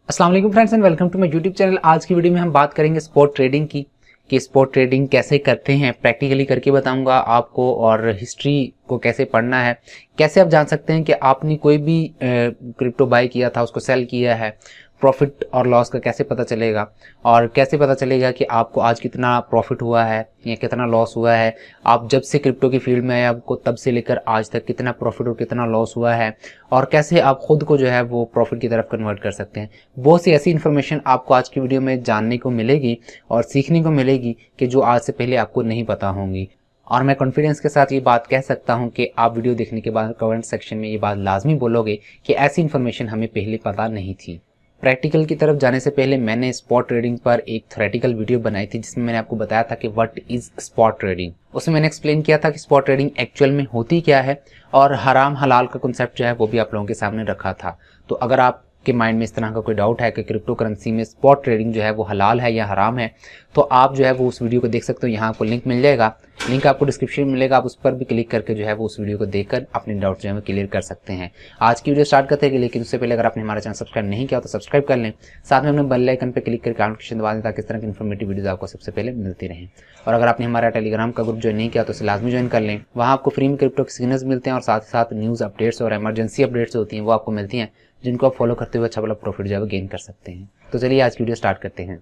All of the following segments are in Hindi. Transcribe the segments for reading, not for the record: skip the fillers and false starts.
अस्सलाम वालेकुम friends and welcome to my YouTube channel. आज की वीडियो में हम बात करेंगे स्पॉट ट्रेडिंग की कि स्पॉट ट्रेडिंग कैसे करते हैं, प्रैक्टिकली करके बताऊंगा आपको, और हिस्ट्री को कैसे पढ़ना है, कैसे आप जान सकते हैं कि आपने कोई भी क्रिप्टो बाय किया था उसको सेल किया है, प्रॉफिट और लॉस का कैसे पता चलेगा, और कैसे पता चलेगा कि आपको आज कितना प्रॉफिट हुआ है या कितना लॉस हुआ है। आप जब से क्रिप्टो की फील्ड में आए आपको तब से लेकर आज तक कितना प्रॉफिट और कितना लॉस हुआ है, और कैसे आप खुद को जो है वो प्रॉफिट की तरफ कन्वर्ट कर सकते हैं। बहुत सी ऐसी इन्फॉर्मेशन आपको आज की वीडियो में जानने को मिलेगी और सीखने को मिलेगी कि जो आज से पहले आपको नहीं पता होंगी। और मैं कॉन्फिडेंस के साथ ये बात कह सकता हूँ कि आप वीडियो देखने के बाद कमेंट सेक्शन में ये बात लाजमी बोलोगे कि ऐसी इन्फॉर्मेशन हमें पहले पता नहीं थी। प्रैक्टिकल की तरफ जाने से पहले मैंने स्पॉट ट्रेडिंग पर एक थ्योरेटिकल वीडियो बनाई थी जिसमें मैंने आपको बताया था कि व्हाट इज स्पॉट ट्रेडिंग। उसमें मैंने एक्सप्लेन किया था कि स्पॉट ट्रेडिंग एक्चुअल में होती क्या है, और हराम हलाल का कॉन्सेप्ट जो है वो भी आप लोगों के सामने रखा था। तो अगर आप के माइंड में इस तरह का कोई डाउट है कि क्रिप्टो करेंसी में स्पॉट ट्रेडिंग जो है वो हलाल है या हराम है, तो आप जो है वो उस वीडियो को देख सकते हो। यहाँ आपको लिंक मिल जाएगा, लिंक आपको डिस्क्रिप्शन में मिलेगा, आप उस पर भी क्लिक करके जो है वो उस वीडियो को देखकर अपने डाउट जो है वो क्लियर कर सकते हैं। आज की वीडियो स्टार्ट करते हैं, लेकिन उससे पहले अगर आपने हमारा चैनल सब्सक्राइब नहीं किया तो सब्सक्राइब कर लें, साथ में अपने बेल आइकन पर क्लिक करके नोटिफिकेशन दबा दें ताकि इस तरह की इन्फॉर्मेटिव वीडियोज आपको सबसे पहले मिलती रहें। और अगर आपने हमारा टेलीग्राम का ग्रुप ज्वाइन नहीं किया तो उसे लाजमी ज्वाइन कर लें। वहाँ आपको फ्री में क्रिप्टो के सिग्नल्स मिलते हैं और साथ ही साथ न्यूज़ अपडेट्स और इमरजेंसी अपडेट्स होती हैं वो आपको मिलती हैं, जिनको आप फॉलो करते हुए अच्छा वाला प्रॉफिट जो है वो गेन कर सकते हैं। तो चलिए आज की वीडियो स्टार्ट करते हैं।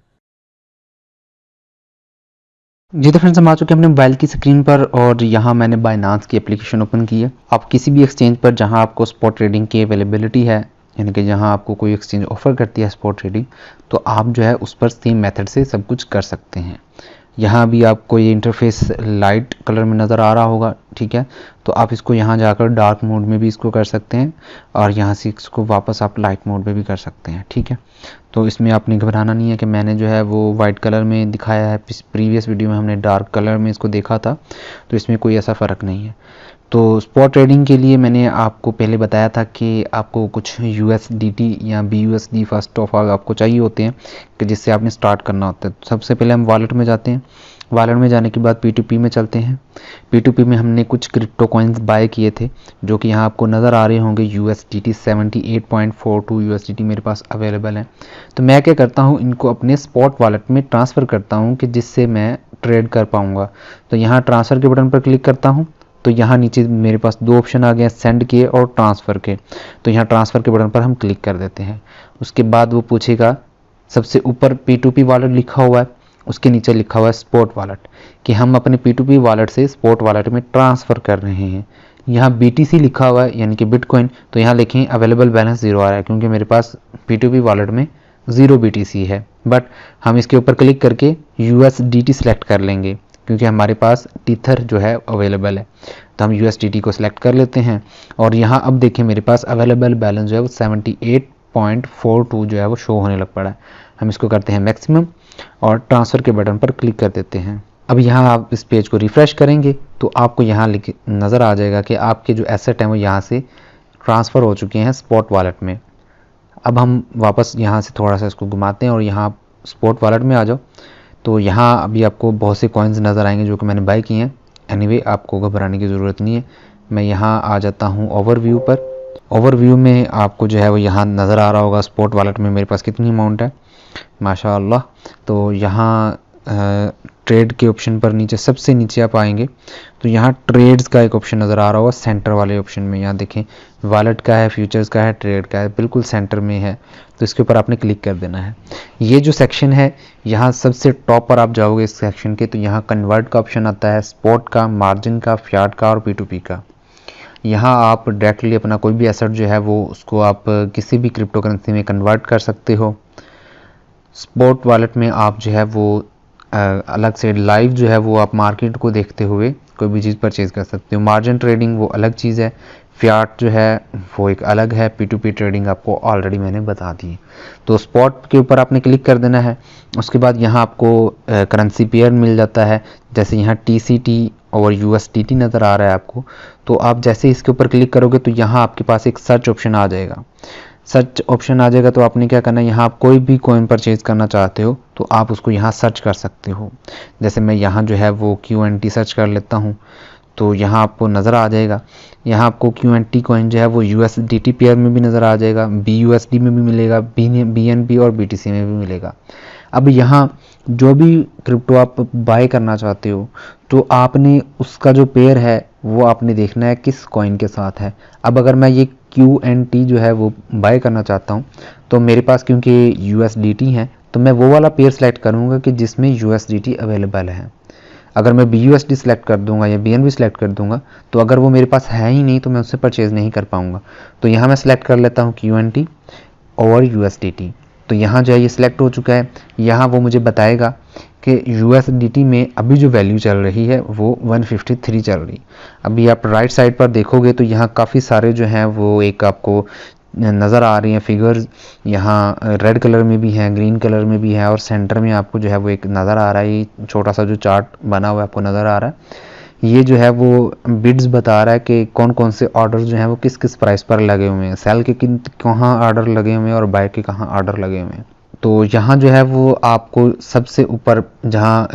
जी तो फ्रेंड्स, हम आ चुके हैं अपने मोबाइल की स्क्रीन पर और यहाँ मैंने बाइनांस की एप्लीकेशन ओपन की है। आप किसी भी एक्सचेंज पर जहाँ आपको स्पॉट ट्रेडिंग की अवेलेबिलिटी है, यानी कि जहाँ आपको कोई एक्सचेंज ऑफर करती है स्पॉट ट्रेडिंग, तो आप जो है उस पर सेम मेथड से सब कुछ कर सकते हैं। यहाँ भी आपको ये इंटरफेस लाइट कलर में नज़र आ रहा होगा, ठीक है। तो आप इसको यहाँ जाकर डार्क मोड में भी इसको कर सकते हैं और यहाँ से इसको वापस आप लाइट मोड में भी कर सकते हैं, ठीक है। तो इसमें आपने घबराना नहीं है कि मैंने जो है वो वाइट कलर में दिखाया है, प्रीवियस वीडियो में हमने डार्क कलर में इसको देखा था, तो इसमें कोई ऐसा फ़र्क नहीं है। तो स्पॉट ट्रेडिंग के लिए मैंने आपको पहले बताया था कि आपको कुछ USDT या BUSD फर्स्ट ऑफ ऑल आपको चाहिए होते हैं कि जिससे आपने स्टार्ट करना होता है। तो सबसे पहले हम वॉलेट में जाते हैं, वॉलेट में जाने के बाद P2P में चलते हैं। P2P में हमने कुछ क्रिप्टो कॉइन्स बाय किए थे जो कि यहाँ आपको नज़र आ रहे होंगे। USDT 78.42 USDT मेरे पास अवेलेबल है। तो मैं क्या करता हूँ, इनको अपने स्पॉट वॉलेट में ट्रांसफ़र करता हूँ कि जिससे मैं ट्रेड कर पाऊँगा। तो यहाँ ट्रांसफ़र के बटन पर क्लिक करता हूँ तो यहाँ नीचे मेरे पास दो ऑप्शन आ गए हैं, सेंड के और ट्रांसफ़र के। तो यहाँ ट्रांसफ़र के बटन पर हम क्लिक कर देते हैं। उसके बाद वो पूछेगा, सबसे ऊपर P2P वॉलेट लिखा हुआ है, उसके नीचे लिखा हुआ है स्पॉट वॉलेट, कि हम अपने P2P वॉलेट से स्पॉट वॉलेट में ट्रांसफ़र कर रहे हैं। यहाँ BTC लिखा हुआ है यानी कि बिटकॉइन, तो यहाँ लिखें अवेलेबल बैलेंस 0 आ रहा है क्योंकि मेरे पास P2P वॉलेट में 0 BTC है। बट हम इसके ऊपर क्लिक करके USDT सेलेक्ट कर लेंगे क्योंकि हमारे पास टीथर जो है अवेलेबल है। तो हम USDT को सिलेक्ट कर लेते हैं और यहाँ अब देखें मेरे पास अवेलेबल बैलेंस जो है वो 78.42 जो है वो शो होने लग पड़ा है। हम इसको करते हैं मैक्सिमम और ट्रांसफ़र के बटन पर क्लिक कर देते हैं। अब यहाँ आप इस पेज को रिफ़्रेश करेंगे तो आपको यहाँ नज़र आ जाएगा कि आपके जो एसेट हैं वो यहाँ से ट्रांसफ़र हो चुके हैं स्पॉट वॉलेट में। अब हम वापस यहाँ से थोड़ा सा इसको घुमाते हैं और यहाँ स्पॉट वॉलेट में आ जाओ। तो यहाँ अभी आपको बहुत से कॉइन्स नज़र आएंगे जो कि मैंने बाय किए हैं। एनीवे आपको घबराने की ज़रूरत नहीं है। मैं यहाँ आ जाता हूँ ओवरव्यू पर। ओवरव्यू में आपको जो है वो यहाँ नज़र आ रहा होगा स्पॉट वॉलेट में मेरे पास कितनी अमाउंट है, माशाअल्लाह। तो यहाँ ट्रेड के ऑप्शन पर नीचे सबसे नीचे आप आएंगे तो यहाँ ट्रेड्स का एक ऑप्शन नज़र आ रहा होगा सेंटर वाले ऑप्शन में। यहाँ देखें वॉलेट का है, फ्यूचर्स का है, ट्रेड का है, बिल्कुल सेंटर में है। तो इसके ऊपर आपने क्लिक कर देना है। ये जो सेक्शन है यहाँ सबसे टॉप पर आप जाओगे इस सेक्शन के, तो यहाँ कन्वर्ट का ऑप्शन आता है, स्पॉट का, मार्जिन का, फियाट का और P2P का। यहाँ आप डायरेक्टली अपना कोई भी एसेट जो है वो उसको आप किसी भी क्रिप्टो करेंसी में कन्वर्ट कर सकते हो। स्पॉट वॉलेट में आप जो है वो अलग से लाइव जो है वो आप मार्केट को देखते हुए कोई भी चीज़ परचेज़ कर सकते हो। मार्जिन ट्रेडिंग वो अलग चीज़ है, फियाट जो है वो एक अलग है, P2P ट्रेडिंग आपको ऑलरेडी मैंने बता दी। तो स्पॉट के ऊपर आपने क्लिक कर देना है। उसके बाद यहाँ आपको करेंसी पेयर मिल जाता है, जैसे यहाँ TCT और USDT नज़र आ रहा है आपको। तो आप जैसे इसके ऊपर क्लिक करोगे तो यहाँ आपके पास एक सर्च ऑप्शन आ जाएगा। सर्च ऑप्शन आ जाएगा तो आपने क्या करना है, यहाँ आप कोई भी कॉइन परचेज करना चाहते हो तो आप उसको यहाँ सर्च कर सकते हो। जैसे मैं यहाँ जो है वो QNT सर्च कर लेता हूँ। तो यहाँ आपको नज़र आ जाएगा। यहाँ आपको QNT कॉइन जो है वो USDT पेयर में भी नज़र आ जाएगा, BUSD में भी मिलेगा, BNB और BTC में भी मिलेगा। अब यहाँ जो भी क्रिप्टो आप बाय करना चाहते हो तो आपने उसका जो पेयर है वो आपने देखना है किस कॉइन के साथ है। अब अगर मैं ये QNT जो है वो बाय करना चाहता हूँ तो मेरे पास क्योंकि USDT है तो मैं वो वाला पेयर सेलेक्ट करूँगा कि जिसमें USDT अवेलेबल है। अगर मैं BUSD सेलेक्ट कर दूंगा या BNB सेलेक्ट कर दूंगा तो अगर वो मेरे पास है ही नहीं तो मैं उससे परचेज़ नहीं कर पाऊंगा। तो यहाँ मैं सेलेक्ट कर लेता हूँ QNT और USDT। तो यहाँ जो है ये सिलेक्ट हो चुका है। यहाँ वो मुझे बताएगा कि USDT में अभी जो वैल्यू चल रही है वो 153 चल रही। अभी आप राइट साइड पर देखोगे तो यहाँ काफ़ी सारे जो हैं वो एक आपको नज़र आ रही हैं फिगर्स। यहाँ रेड कलर में भी हैं, ग्रीन कलर में भी है और सेंटर में आपको जो है वो एक नज़र आ रहा है, छोटा सा जो चार्ट बना हुआ है आपको नज़र आ रहा है। ये जो है वो बिड्स बता रहा है कि कौन कौन से ऑर्डर जो हैं वो किस किस प्राइस पर लगे हुए हैं, सेल के कहाँ ऑर्डर लगे हुए हैं और बाय के कहाँ ऑर्डर लगे हुए हैं। तो यहाँ जो है वो आपको सबसे ऊपर जहाँ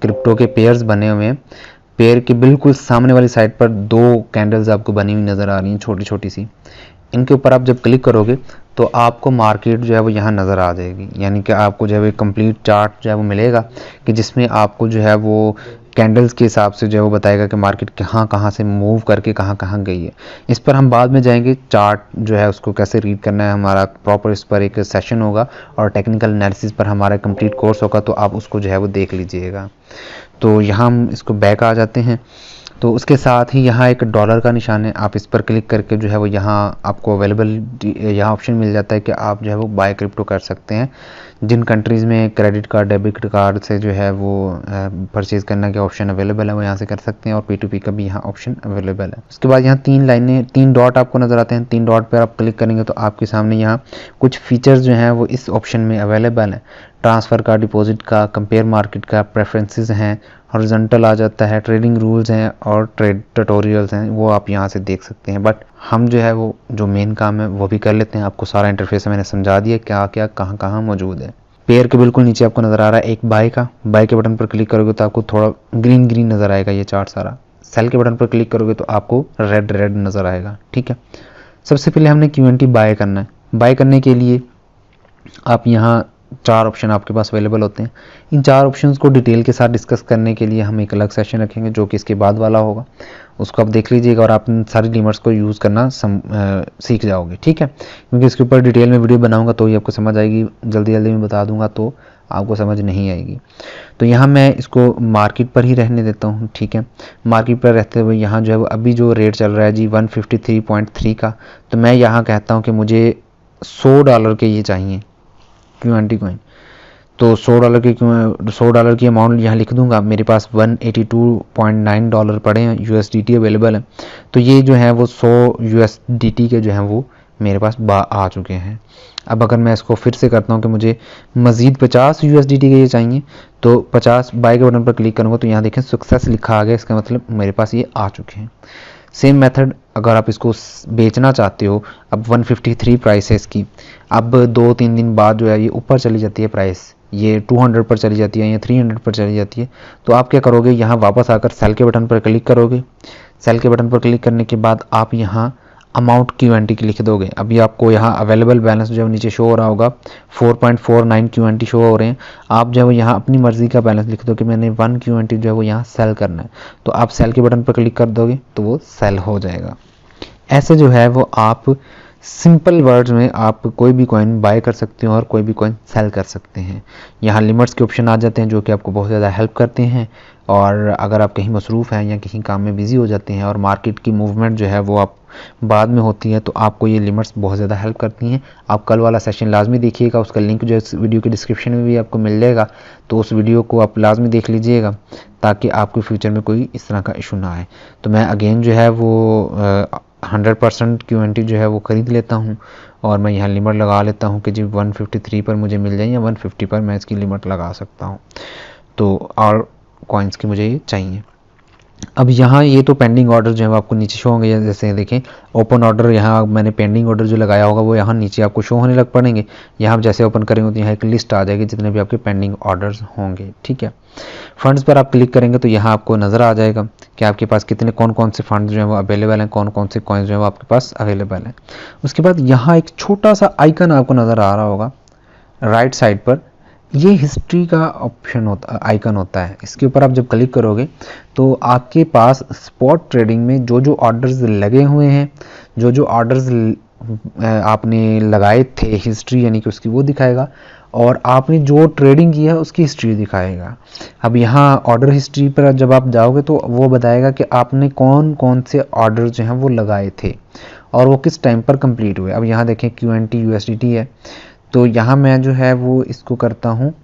क्रिप्टो के पेयर्स बने हुए हैं, पेयर के बिल्कुल सामने वाली साइड पर 2 कैंडल्स आपको बनी हुई नज़र आ रही हैं छोटी छोटी सी। इनके ऊपर आप जब क्लिक करोगे तो आपको मार्केट जो है वो यहाँ नज़र आ जाएगी, यानी कि आपको जो है वो कंप्लीट चार्ट जो है वो मिलेगा कि जिसमें आपको जो है वो कैंडल्स के हिसाब से जो है वो बताएगा कि मार्केट कहाँ कहाँ से मूव करके कहाँ कहाँ गई है। इस पर हम बाद में जाएंगे, चार्ट जो है उसको कैसे रीड करना है, हमारा प्रॉपर इस पर एक सेशन होगा और टेक्निकल एनालिसिस पर हमारा कंप्लीट कोर्स होगा, तो आप उसको जो है वो देख लीजिएगा। तो यहाँ हम इसको बैक आ जाते हैं। तो उसके साथ ही यहाँ एक डॉलर का निशान है, आप इस पर क्लिक करके जो है वो यहाँ आपको अवेलेबल यहाँ ऑप्शन मिल जाता है कि आप जो है वो बाय क्रिप्टो कर सकते हैं। जिन कंट्रीज़ में क्रेडिट कार्ड डेबिट कार्ड से जो है वो परचेज़ करने के ऑप्शन अवेलेबल है वो यहाँ से कर सकते हैं और P2P का भी यहाँ ऑप्शन अवेलेबल है। उसके बाद यहाँ 3 लाइनें 3 डॉट आपको नज़र आते हैं। 3 डॉट पर आप क्लिक करेंगे तो आपके सामने यहाँ कुछ फीचर्स जो हैं वो इस ऑप्शन में अवेलेबल है। ट्रांसफ़र का, डिपॉजिट का, कंपेयर मार्केट का, प्रेफरेंसेस हैं, हॉरिजॉन्टल आ जाता है, ट्रेडिंग रूल्स हैं और ट्रेड ट्यूटोरियल्स हैं, वो आप यहाँ से देख सकते हैं। बट हम जो है वो जो मेन काम है वो भी कर लेते हैं। आपको सारा इंटरफेस मैंने समझा दिया क्या क्या कहाँ कहाँ मौजूद है। पेयर के बिल्कुल नीचे आपको नज़र आ रहा है एक बाय का, बाय के बटन पर क्लिक करोगे तो आपको थोड़ा ग्रीन ग्रीन नज़र आएगा ये चार्ट सारा। सेल के बटन पर क्लिक करोगे तो आपको रेड रेड नज़र आएगा। ठीक है, सबसे पहले हमने QNT बाय करना है। बाय करने के लिए आप यहाँ 4 ऑप्शन आपके पास अवेलेबल होते हैं। इन 4 ऑप्शंस को डिटेल के साथ डिस्कस करने के लिए हम एक अलग सेशन रखेंगे जो कि इसके बाद वाला होगा, उसको आप देख लीजिएगा और आप इन सारी लिमिट्स को यूज़ करना सीख जाओगे। ठीक है, क्योंकि इसके ऊपर डिटेल में वीडियो बनाऊंगा तो ही आपको समझ आएगी, जल्दी जल्दी में बता दूंगा तो आपको समझ नहीं आएगी। तो यहाँ मैं इसको मार्केट पर ही रहने देता हूँ। ठीक है, मार्केट पर रहते हुए यहाँ जो है वो अभी जो रेट चल रहा है जी 153.3 का, तो मैं यहाँ कहता हूँ कि मुझे $100 के ये चाहिए QNT कॉइन। तो $100 की अमाउंट यहाँ लिख दूंगा। मेरे पास $182.9 पड़े हैं, USDT अवेलेबल है। तो ये जो है वो 100 USDT के जो हैं वो मेरे पास आ चुके हैं। अब अगर मैं इसको फिर से करता हूँ कि मुझे मज़ीद 50 USDT के ये चाहिए तो 50 बाय के बटन पर क्लिक करूँगा तो यहाँ देखें सक्सेस लिखा आ गया, इसका मतलब मेरे पास ये आ चुके हैं। सेम मेथड अगर आप इसको बेचना चाहते हो, अब 153 प्राइस है इसकी, अब 2-3 दिन बाद जो है ये ऊपर चली जाती है प्राइस, ये 200 पर चली जाती है या 300 पर चली जाती है, तो आप क्या करोगे, यहाँ वापस आकर सेल के बटन पर क्लिक करोगे। सेल के बटन पर क्लिक करने के बाद आप यहाँ अमाउंट QNT की लिख दोगे। अभी आपको यहाँ अवेलेबल बैलेंस जो है नीचे शो हो रहा होगा, 4.49 QNT शो हो रहे हैं। आप जो है यहाँ अपनी मर्ज़ी का बैलेंस लिख दो कि मैंने 1 QNT जो है वो यहाँ सेल करना है, तो आप सेल के बटन पर क्लिक कर दोगे तो वो सेल हो जाएगा। ऐसे जो है वो आप सिंपल वर्ड्स में आप कोई भी कॉइन बाय कर सकते हो और कोई भी कॉइन सेल कर सकते हैं। यहाँ लिमिट्स के ऑप्शन आ जाते हैं जो कि आपको बहुत ज़्यादा हेल्प करते हैं, और अगर आप कहीं मसरूफ़ हैं या कहीं काम में बिज़ी हो जाते हैं और मार्केट की मूवमेंट जो है वो आप बाद में होती है तो आपको ये लिमिट्स बहुत ज़्यादा हेल्प करती हैं। आप कल वाला सेशन लाजमी देखिएगा, उसका लिंक जो है इस वीडियो के डिस्क्रिप्शन में भी आपको मिल जाएगा, तो उस वीडियो को आप लाजमी देख लीजिएगा ताकि आपके फ्यूचर में कोई इस तरह का इशू ना आए। तो मैं अगेन जो है वो 100% QNT जो है वो ख़रीद लेता हूँ और मैं यहाँ लिमिट लगा लेता हूँ कि जी 153 पर मुझे मिल जाए या 150 पर मैं इसकी लिमिट लगा सकता हूँ। तो और कॉइन्स की मुझे ये चाहिए। अब यहाँ ये तो पेंडिंग ऑर्डर जो है वो आपको नीचे शो होंगे, जैसे देखें ओपन ऑर्डर, यहाँ मैंने पेंडिंग ऑर्डर जो लगाया होगा वो यहाँ नीचे आपको शो होने लग पड़ेंगे। यहाँ आप जैसे ओपन करेंगे तो यहाँ एक लिस्ट आ जाएगी जितने भी आपके पेंडिंग ऑर्डर्स होंगे। ठीक है, फंड्स पर आप क्लिक करेंगे तो यहाँ आपको नज़र आ जाएगा कि आपके पास कितने कौन कौन से फंड जो है वो अवेलेबल हैं, कौन कौन से कॉइन्स जो है वो आपके पास अवेलेबल हैं। उसके बाद यहाँ एक छोटा सा आइकन आपको नज़र आ रहा होगा राइट साइड पर, ये हिस्ट्री का ऑप्शन होता आइकन होता है। इसके ऊपर आप जब क्लिक करोगे तो आपके पास स्पॉट ट्रेडिंग में जो जो ऑर्डर्स लगे हुए हैं, जो जो ऑर्डर्स आपने लगाए थे, हिस्ट्री यानी कि उसकी वो दिखाएगा, और आपने जो ट्रेडिंग किया है उसकी हिस्ट्री दिखाएगा। अब यहाँ ऑर्डर हिस्ट्री पर जब आप जाओगे तो वो बताएगा कि आपने कौन कौन से ऑर्डर जो हैं वो लगाए थे और वो किस टाइम पर कंप्लीट हुए। अब यहाँ देखें QNT USDT है, तो यहाँ मैं जो है वो इसको करता हूँ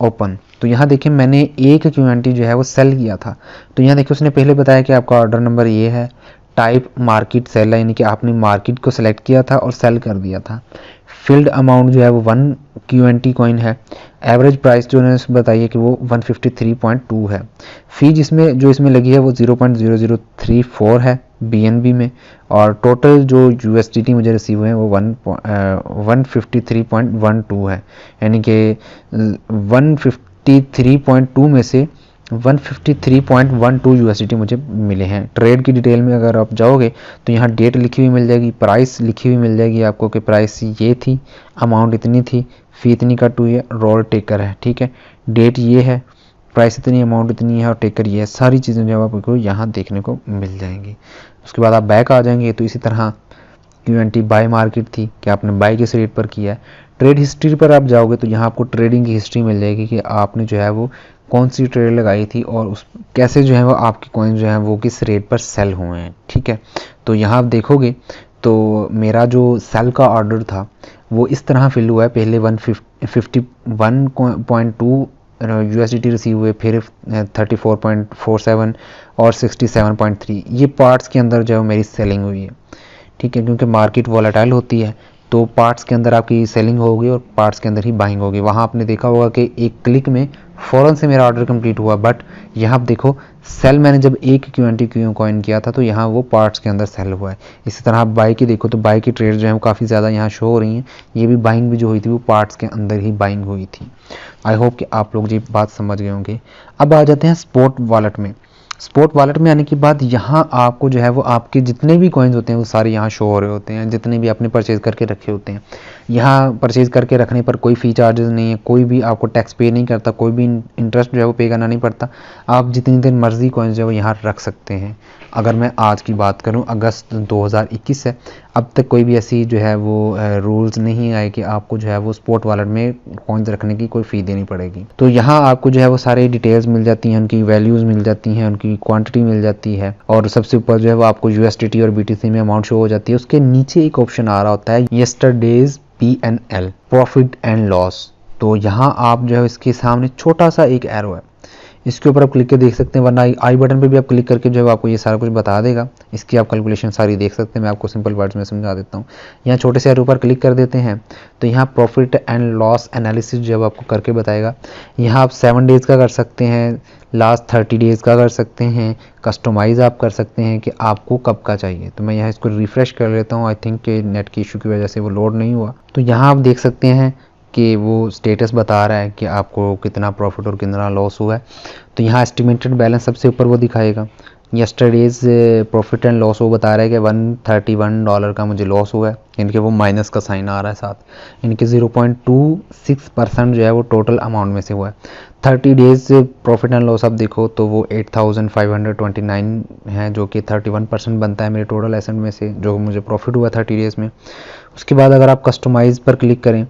ओपन। तो यहाँ देखिए मैंने एक QNT जो है वो सेल किया था, तो यहाँ देखिए उसने पहले बताया कि आपका ऑर्डर नंबर ये है, टाइप मार्केट सेल है, यानी कि आपने मार्केट को सिलेक्ट किया था और सेल कर दिया था। फील्ड अमाउंट जो है वो 1 QNT कॉइन है। एवरेज प्राइस जो उन्होंने बताई है कि वो 153.2 है। फी जिसमें जो इसमें लगी है वो 0.0034 है BNB में, और टोटल जो USDT मुझे रिसीव हुए हैं वो 153.12 है, यानी कि 153.2 में से 153.12 USDT मुझे मिले हैं। ट्रेड की डिटेल में अगर आप जाओगे तो यहाँ डेट लिखी हुई मिल जाएगी, प्राइस लिखी हुई मिल जाएगी आपको कि प्राइस ये थी, अमाउंट इतनी थी, फ़ी इतनी कट हुई है, रोल टेकर है, ठीक है, डेट ये है, प्राइस इतनी, अमाउंट इतनी है और टेकर ये है। सारी चीज़ें जो आपको यहाँ देखने को मिल जाएंगी। उसके बाद आप बैक आ जाएंगे तो इसी तरह QNT बाय मार्केट थी कि आपने बाय किस रेट पर किया है। ट्रेड हिस्ट्री पर आप जाओगे तो यहाँ आपको ट्रेडिंग की हिस्ट्री मिल जाएगी कि आपने जो है वो कौन सी ट्रेड लगाई थी और उस कैसे जो है वो आपके कॉइन जो है वो किस रेट पर सेल हुए हैं, ठीक है। तो यहाँ आप देखोगे तो मेरा जो सेल का ऑर्डर था वो इस तरह फिल हुआ है। पहले 151.2 USDT रिसीव हुए, फिर 34.47 और 67.3, ये पार्ट्स के अंदर जो है मेरी सेलिंग हुई है, ठीक है, क्योंकि मार्केट वॉलेटाइल होती है तो पार्ट्स के अंदर आपकी सेलिंग होगी और पार्ट्स के अंदर ही बाइंग होगी। वहाँ आपने देखा होगा कि एक क्लिक में फ़ौरन से मेरा ऑर्डर कंप्लीट हुआ, बट यहाँ आप देखो सेल मैंने जब एक QNT कॉइन किया था तो यहाँ वो पार्ट्स के अंदर सेल हुआ है। इसी तरह आप बाई की देखो तो बाई की ट्रेड जो है वो काफ़ी ज़्यादा यहाँ शो हो रही हैं। ये भी बाइंग भी जो हुई थी वो पार्ट्स के अंदर ही बाइंग हुई थी। आई होप कि आप लोग ये बात समझ गए होंगे। अब आ जाते हैं स्पॉट वॉलेट में। स्पॉट वॉलेट में आने के बाद यहाँ आपको जो है वो आपके जितने भी कॉइन्स होते हैं वो सारे यहाँ शो हो रहे होते हैं, जितने भी आपने परचेज़ करके रखे होते हैं। यहाँ परचेज़ करके रखने पर कोई फ़ी चार्जेस नहीं है, कोई भी आपको टैक्स पे नहीं करता, कोई भी इंटरेस्ट जो है वो पे करना नहीं पड़ता। आप जितनी देर मर्जी कॉइन्स जो है वो यहाँ रख सकते हैं। अगर मैं आज की बात करूँ, अगस्त 2021 है, अब तक कोई भी ऐसी जो है वो रूल्स नहीं आए कि आपको जो है वो स्पॉट वॉलेट में कॉइन्स रखने की कोई फ़ी देनी पड़ेगी। तो यहाँ आपको जो है वो सारी डिटेल्स मिल जाती हैं, उनकी वैल्यूज़ मिल जाती हैं, उनकी क्वांटिटी मिल जाती है, और सबसे ऊपर जो है वो आपको USDT और BTC में अमाउंट शो हो जाती है। उसके नीचे एक ऑप्शन आ रहा होता है yesterday's PNL, profit and loss. तो यहाँ आप जो है इसके सामने छोटा सा एक एरो है, इसके ऊपर आप क्लिक कर देख सकते हैं, वरना आई बटन पे भी आप क्लिक करके जो है आपको ये सारा कुछ बता देगा। इसकी आप कैलकुलेशन सारी देख सकते हैं। मैं आपको सिंपल वर्ड्स में समझा देता हूँ। यहाँ छोटे से एरो पर क्लिक कर देते हैं तो यहाँ प्रॉफिट एंड लॉस एनालिसिस जो है आपको करके बताएगा। यहाँ आप 7 डेज़ का कर सकते हैं, लास्ट 30 डेज़ का कर सकते हैं, कस्टमाइज़ आप कर सकते हैं कि आपको कब का चाहिए। तो मैं यहाँ इसको रिफ़्रेश कर लेता हूँ। आई थिंक कि नेट की इशू की वजह से वो लोड नहीं हुआ। तो यहाँ आप देख सकते हैं कि वो स्टेटस बता रहा है कि आपको कितना प्रॉफिट और कितना लॉस हुआ है। तो यहाँ एस्टिमेटेड बैलेंस सबसे ऊपर वो दिखाएगा। यस्टरडेज प्रॉफिट एंड लॉस वो बता रहा है कि $131 का मुझे लॉस हुआ है, इनके वो माइनस का साइन आ रहा है साथ, इनके 0.26% जो है वो टोटल अमाउंट में से हुआ है। 30 डेज प्रॉफिट एंड लॉस आप देखो तो वो 8529 है, जो कि 31% बनता है मेरे टोटल एसेट में से, जो मुझे प्रॉफिट हुआ 30 डेज़ में। उसके बाद अगर आप कस्टमाइज़ पर क्लिक करें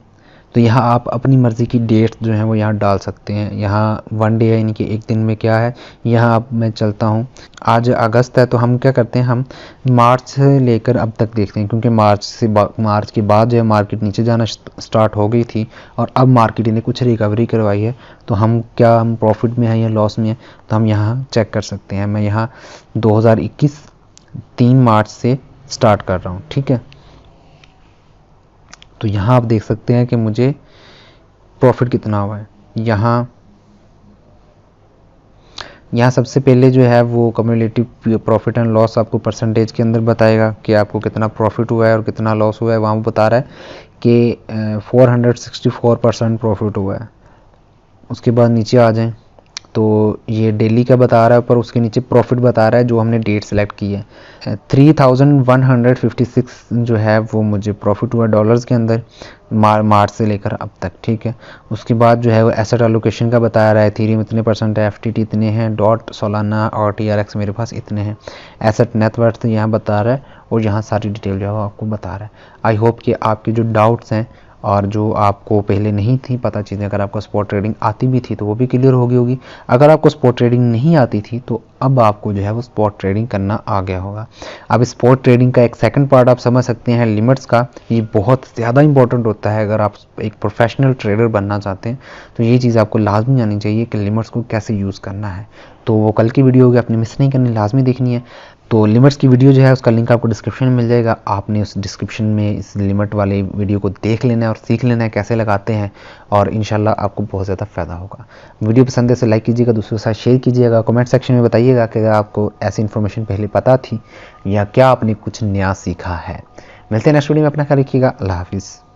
तो यहाँ आप अपनी मर्ज़ी की डेट जो है वो यहाँ डाल सकते हैं। यहाँ 1 डे है, यानी कि एक दिन में क्या है। यहाँ अब मैं चलता हूँ, आज अगस्त है तो हम क्या करते हैं, हम मार्च से लेकर अब तक देखते हैं, क्योंकि मार्च के बाद जो है मार्केट नीचे जाना स्टार्ट हो गई थी और अब मार्केट ने कुछ रिकवरी करवाई है। तो हम प्रॉफिट में हैं या लॉस में हैं तो हम यहाँ चेक कर सकते हैं। मैं यहाँ 2021 3 मार्च से स्टार्ट कर रहा हूँ, ठीक है। तो यहाँ आप देख सकते हैं कि मुझे प्रॉफिट कितना हुआ है। यहाँ सबसे पहले जो है वो कम्युलेटिव प्रॉफिट एंड लॉस आपको परसेंटेज के अंदर बताएगा कि आपको कितना प्रॉफिट हुआ है और कितना लॉस हुआ है। वहाँ वो बता रहा है कि 464% प्रॉफिट हुआ है। उसके बाद नीचे आ जाएं तो ये डेली का बता रहा है, पर उसके नीचे प्रॉफिट बता रहा है जो हमने डेट सेलेक्ट की है। 3156 जो है वो मुझे प्रॉफिट हुआ डॉलर्स के अंदर मार्च से लेकर अब तक, ठीक है। उसके बाद जो है वो एसेट एलोकेशन का बता रहा है, एथेरियम इतने % है, FTT इतने हैं, डॉट सोलाना और TRX मेरे पास इतने हैं। एसेट नेटवर्थ यहाँ बता रहा है और यहाँ सारी डिटेल जो है वो आपको बता रहा है। आई होप कि आपके जो डाउट्स हैं और जो आपको पहले नहीं थी पता चीज़ें, अगर आपको स्पॉट ट्रेडिंग आती भी थी तो वो भी क्लियर हो गई होगी। अगर आपको स्पॉट ट्रेडिंग नहीं आती थी तो अब आपको जो है वो स्पॉट ट्रेडिंग करना आ गया होगा। अब स्पॉट ट्रेडिंग का एक सेकंड पार्ट आप समझ सकते हैं लिमिट्स का। ये बहुत ज़्यादा इंपॉर्टेंट होता है अगर आप एक प्रोफेशनल ट्रेडर बनना चाहते हैं तो ये चीज़ आपको लाजमी आनी चाहिए कि लिमिट्स को कैसे यूज़ करना है। तो वो कल की वीडियो होगी, आपने मिस नहीं करनी, लाजमी देखनी है। तो लिमिट्स की वीडियो जो है उसका लिंक आपको डिस्क्रिप्शन में मिल जाएगा। आपने उस डिस्क्रिप्शन में इस लिमिट वाले वीडियो को देख लेना है और सीख लेना है कैसे लगाते हैं, और इंशाल्लाह आपको बहुत ज़्यादा फ़ायदा होगा। वीडियो पसंद है तो लाइक कीजिएगा, दूसरों के साथ शेयर कीजिएगा, कमेंट सेक्शन में बताइएगा कि आपको ऐसी इन्फॉर्मेशन पहले पता थी या क्या आपने कुछ नया सीखा है। मिलते हैं नेक्स्ट वीडियो में, अपना ख्याल रखिएगा। अल्लाह हाफिज़।